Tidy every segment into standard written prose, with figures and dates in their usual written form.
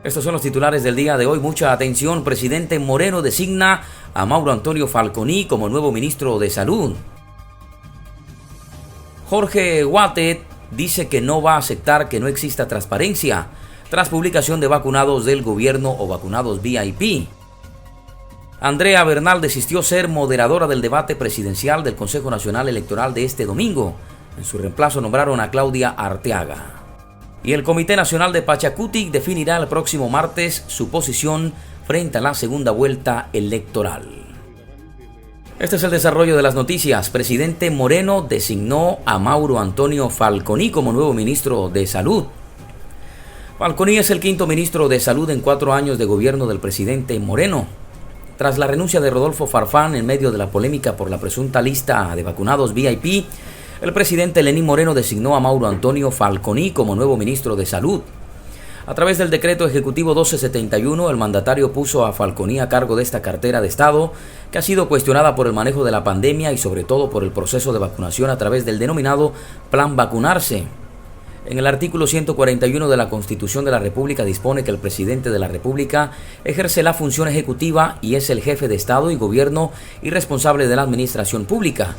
Estos son los titulares del día de hoy. Mucha atención. Presidente Moreno designa a Mauro Antonio Falconi como nuevo ministro de Salud. Jorge Guatet dice que no va a aceptar que no exista transparencia tras publicación de vacunados del gobierno o vacunados VIP. Andrea Bernal desistió ser moderadora del debate presidencial del Consejo Nacional Electoral de este domingo. En su reemplazo nombraron a Claudia Arteaga. Y el Comité Nacional de Pachacutic definirá el próximo martes su posición frente a la segunda vuelta electoral. Este es el desarrollo de las noticias. Presidente Moreno designó a Mauro Antonio Falconi como nuevo ministro de Salud. Falconi es el quinto ministro de Salud en 4 años de gobierno del presidente Moreno. Tras la renuncia de Rodolfo Farfán en medio de la polémica por la presunta lista de vacunados VIP, el presidente Lenín Moreno designó a Mauro Antonio Falconi como nuevo ministro de Salud. A través del decreto ejecutivo 1271, el mandatario puso a Falconi a cargo de esta cartera de Estado, que ha sido cuestionada por el manejo de la pandemia y sobre todo por el proceso de vacunación a través del denominado Plan Vacunarse. En el artículo 141 de la Constitución de la República dispone que el presidente de la República ejerce la función ejecutiva y es el jefe de Estado y Gobierno y responsable de la administración pública.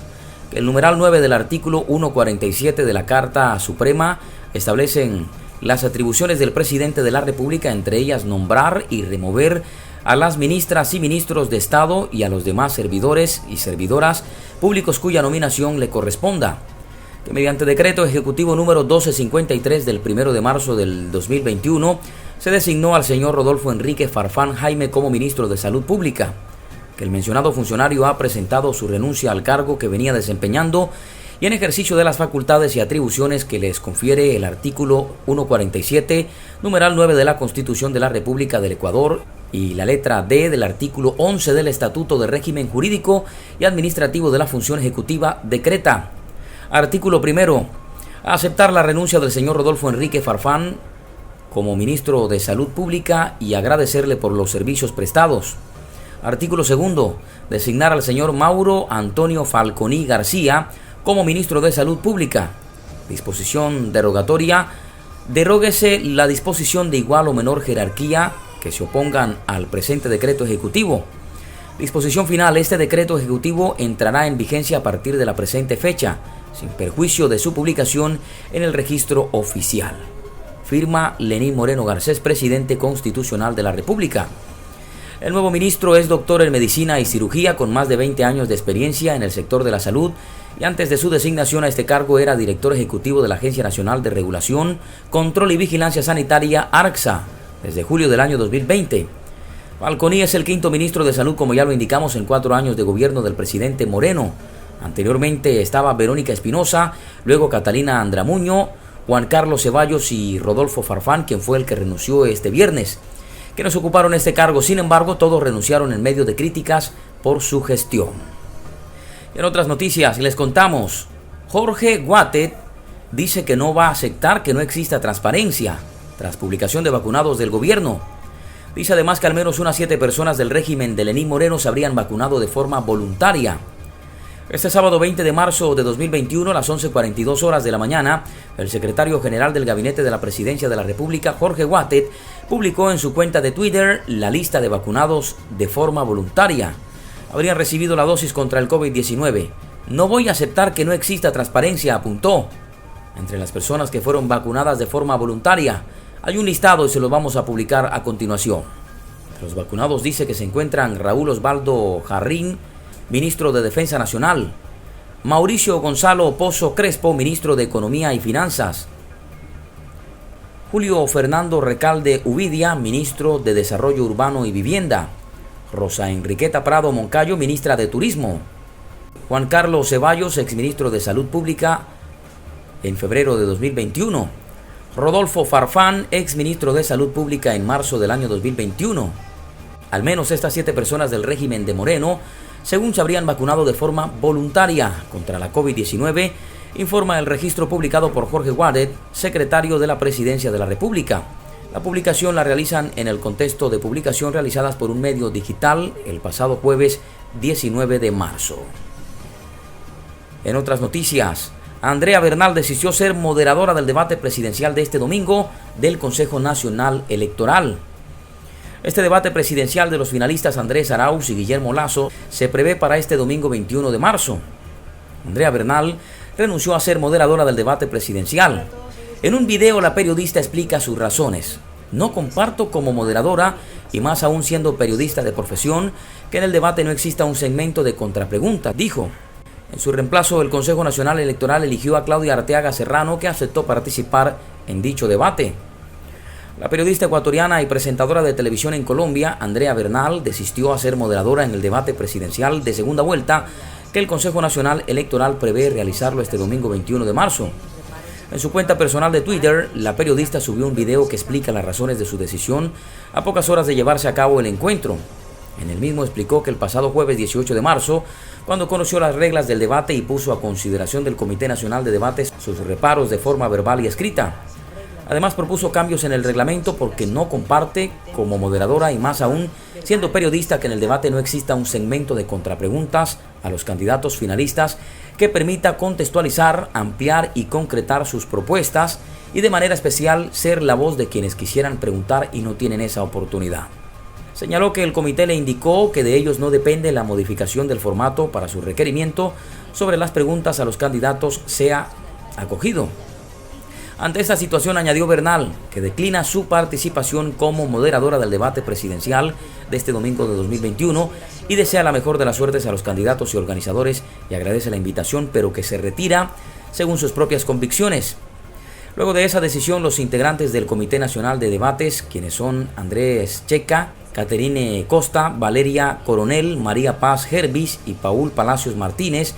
El numeral 9 del artículo 147 de la Carta Suprema establecen las atribuciones del presidente de la República, entre ellas nombrar y remover a las ministras y ministros de Estado y a los demás servidores y servidoras públicos cuya nominación le corresponda. Que mediante decreto ejecutivo número 1253 del 1 de marzo del 2021 se designó al señor Rodolfo Enrique Farfán Jaime como ministro de Salud Pública. Que el mencionado funcionario ha presentado su renuncia al cargo que venía desempeñando y en ejercicio de las facultades y atribuciones que les confiere el artículo 147, numeral 9 de la Constitución de la República del Ecuador y la letra D del artículo 11 del Estatuto de Régimen Jurídico y Administrativo de la Función Ejecutiva, decreta. Artículo 1. Aceptar la renuncia del señor Rodolfo Enrique Farfán como ministro de Salud Pública y agradecerle por los servicios prestados. Artículo 2. Designar al señor Mauro Antonio Falconi García como ministro de Salud Pública. Disposición derogatoria. Deróguese la disposición de igual o menor jerarquía que se opongan al presente decreto ejecutivo. Disposición final. Este decreto ejecutivo entrará en vigencia a partir de la presente fecha, sin perjuicio de su publicación en el registro oficial. Firma Lenín Moreno Garcés, presidente constitucional de la República. El nuevo ministro es doctor en medicina y cirugía con más de 20 años de experiencia en el sector de la salud y antes de su designación a este cargo era director ejecutivo de la Agencia Nacional de Regulación, Control y Vigilancia Sanitaria, ARCSA, desde julio del año 2020. Falconi es el quinto ministro de Salud, como ya lo indicamos, en 4 años de gobierno del presidente Moreno. Anteriormente estaba Verónica Espinosa, luego Catalina Andramuño, Juan Carlos Ceballos y Rodolfo Farfán, quien fue el que renunció este viernes. Quienes ocuparon este cargo, sin embargo, todos renunciaron en medio de críticas por su gestión. Y en otras noticias les contamos, Jorge Guatet dice que no va a aceptar que no exista transparencia tras publicación de vacunados del gobierno. Dice además que al menos unas 7 personas del régimen de Lenín Moreno se habrían vacunado de forma voluntaria. Este sábado 20 de marzo de 2021, a las 11:42 horas de la mañana, el secretario general del Gabinete de la Presidencia de la República, Jorge Guatet, publicó en su cuenta de Twitter la lista de vacunados de forma voluntaria. Habrían recibido la dosis contra el COVID-19. No voy a aceptar que no exista transparencia, apuntó. Entre las personas que fueron vacunadas de forma voluntaria, hay un listado y se lo vamos a publicar a continuación. Entre los vacunados dice que se encuentran Raúl Osvaldo Jarrín, ministro de Defensa Nacional; Mauricio Gonzalo Pozo Crespo, ministro de Economía y Finanzas; Julio Fernando Recalde Uvidia, ministro de Desarrollo Urbano y Vivienda; Rosa Enriqueta Prado Moncayo, ministra de Turismo; Juan Carlos Ceballos, exministro de Salud Pública en febrero de 2021; Rodolfo Farfán, exministro de Salud Pública en marzo del año 2021. Al menos estas 7 personas del régimen de Moreno, según se habrían vacunado de forma voluntaria contra la COVID-19, informa el registro publicado por Jorge Guatet, secretario de la Presidencia de la República. La publicación la realizan en el contexto de publicación realizadas por un medio digital el pasado jueves 19 de marzo. En otras noticias, Andrea Bernal desistió ser moderadora del debate presidencial de este domingo del Consejo Nacional Electoral. Este debate presidencial de los finalistas Andrés Arauz y Guillermo Lasso se prevé para este domingo 21 de marzo. Andrea Bernal renunció a ser moderadora del debate presidencial. En un video la periodista explica sus razones. No comparto como moderadora, y más aún siendo periodista de profesión, que en el debate no exista un segmento de contrapreguntas, dijo. En su reemplazo, el Consejo Nacional Electoral eligió a Claudia Arteaga Serrano, que aceptó participar en dicho debate. La periodista ecuatoriana y presentadora de televisión en Colombia, Andrea Bernal, desistió a ser moderadora en el debate presidencial de segunda vuelta que el Consejo Nacional Electoral prevé realizarlo este domingo 21 de marzo. En su cuenta personal de Twitter, la periodista subió un video que explica las razones de su decisión a pocas horas de llevarse a cabo el encuentro. En el mismo explicó que el pasado jueves 18 de marzo, cuando conoció las reglas del debate y puso a consideración del Comité Nacional de Debates sus reparos de forma verbal y escrita. Además propuso cambios en el reglamento porque no comparte como moderadora y más aún siendo periodista que en el debate no exista un segmento de contrapreguntas a los candidatos finalistas que permita contextualizar, ampliar y concretar sus propuestas y de manera especial ser la voz de quienes quisieran preguntar y no tienen esa oportunidad. Señaló que el comité le indicó que de ellos no depende la modificación del formato para su requerimiento sobre las preguntas a los candidatos sea acogido. Ante esta situación añadió Bernal que declina su participación como moderadora del debate presidencial de este domingo de 2021 y desea la mejor de las suertes a los candidatos y organizadores y agradece la invitación, pero que se retira según sus propias convicciones. Luego de esa decisión, los integrantes del Comité Nacional de Debates, quienes son Andrés Checa, Caterine Costa, Valeria Coronel, María Paz Hervis y Paul Palacios Martínez,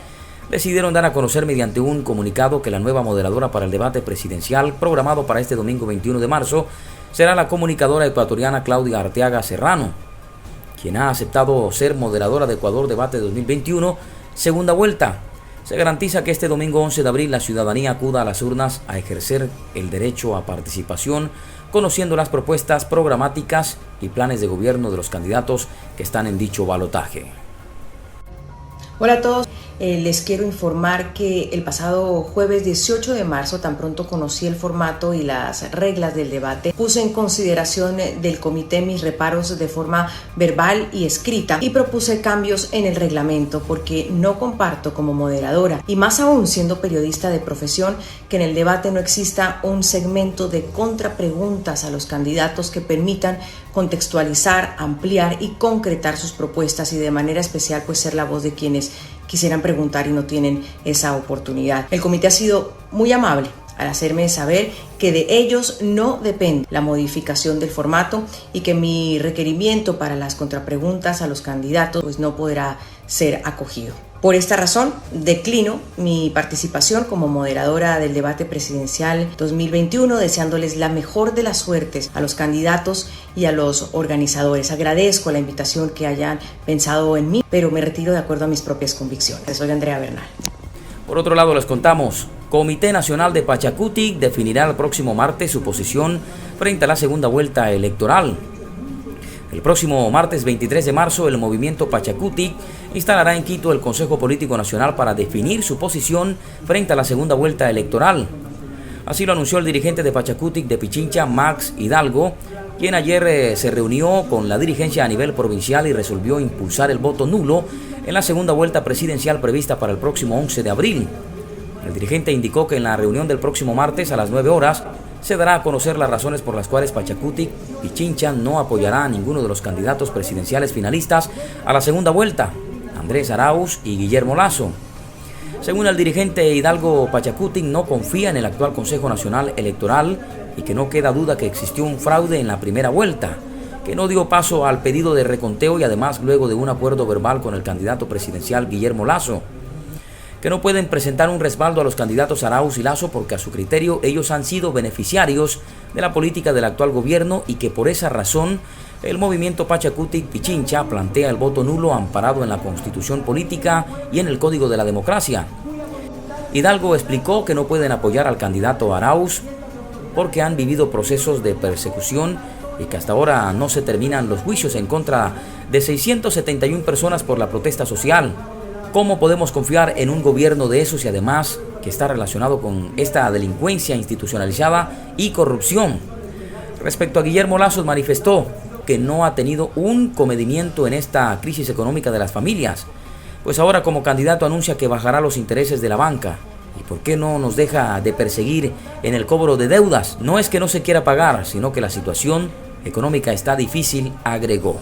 decidieron dar a conocer mediante un comunicado que la nueva moderadora para el debate presidencial programado para este domingo 21 de marzo será la comunicadora ecuatoriana Claudia Arteaga Serrano, quien ha aceptado ser moderadora de Ecuador Debate 2021, segunda vuelta. Se garantiza que este domingo 11 de abril la ciudadanía acuda a las urnas a ejercer el derecho a participación, conociendo las propuestas programáticas y planes de gobierno de los candidatos que están en dicho balotaje. Hola a todos. Les quiero informar que el pasado jueves 18 de marzo, tan pronto conocí el formato y las reglas del debate, puse en consideración del comité mis reparos de forma verbal y escrita y propuse cambios en el reglamento porque no comparto como moderadora y más aún siendo periodista de profesión que en el debate no exista un segmento de contrapreguntas a los candidatos que permitan contextualizar, ampliar y concretar sus propuestas y de manera especial pues ser la voz de quienes quisieran preguntar y no tienen esa oportunidad. El comité ha sido muy amable al hacerme saber que de ellos no depende la modificación del formato y que mi requerimiento para las contrapreguntas a los candidatos pues no podrá ser acogido. Por esta razón, declino mi participación como moderadora del debate presidencial 2021, deseándoles la mejor de las suertes a los candidatos y a los organizadores. Agradezco la invitación que hayan pensado en mí, pero me retiro de acuerdo a mis propias convicciones. Soy Andrea Bernal. Por otro lado, les contamos, Comité Nacional de Pachacutic definirá el próximo martes su posición frente a la segunda vuelta electoral. El próximo martes 23 de marzo, el movimiento Pachacutic instalará en Quito el Consejo Político Nacional para definir su posición frente a la segunda vuelta electoral. Así lo anunció el dirigente de Pachacutic de Pichincha, Max Hidalgo, quien ayer se reunió con la dirigencia a nivel provincial y resolvió impulsar el voto nulo en la segunda vuelta presidencial prevista para el próximo 11 de abril. El dirigente indicó que en la reunión del próximo martes a las 9 horas se dará a conocer las razones por las cuales Pachacutic Pichincha no apoyará a ninguno de los candidatos presidenciales finalistas a la segunda vuelta, Andrés Arauz y Guillermo Lasso. Según el dirigente Hidalgo, Pachacutic no confía en el actual Consejo Nacional Electoral y que no queda duda que existió un fraude en la primera vuelta, que no dio paso al pedido de reconteo y además luego de un acuerdo verbal con el candidato presidencial Guillermo Lasso, que no pueden presentar un respaldo a los candidatos Arauz y Lasso porque a su criterio ellos han sido beneficiarios de la política del actual gobierno y que por esa razón el movimiento Pachacutic Pichincha plantea el voto nulo amparado en la Constitución Política y en el Código de la Democracia. Hidalgo explicó que no pueden apoyar al candidato Arauz porque han vivido procesos de persecución y que hasta ahora no se terminan los juicios en contra de 671 personas por la protesta social. ¿Cómo podemos confiar en un gobierno de esos y además que está relacionado con esta delincuencia institucionalizada y corrupción? Respecto a Guillermo Lasso, manifestó, que no ha tenido un comedimiento en esta crisis económica de las familias. Pues ahora como candidato anuncia que bajará los intereses de la banca. ¿Y por qué no nos deja de perseguir en el cobro de deudas? No es que no se quiera pagar, sino que la situación económica está difícil, agregó.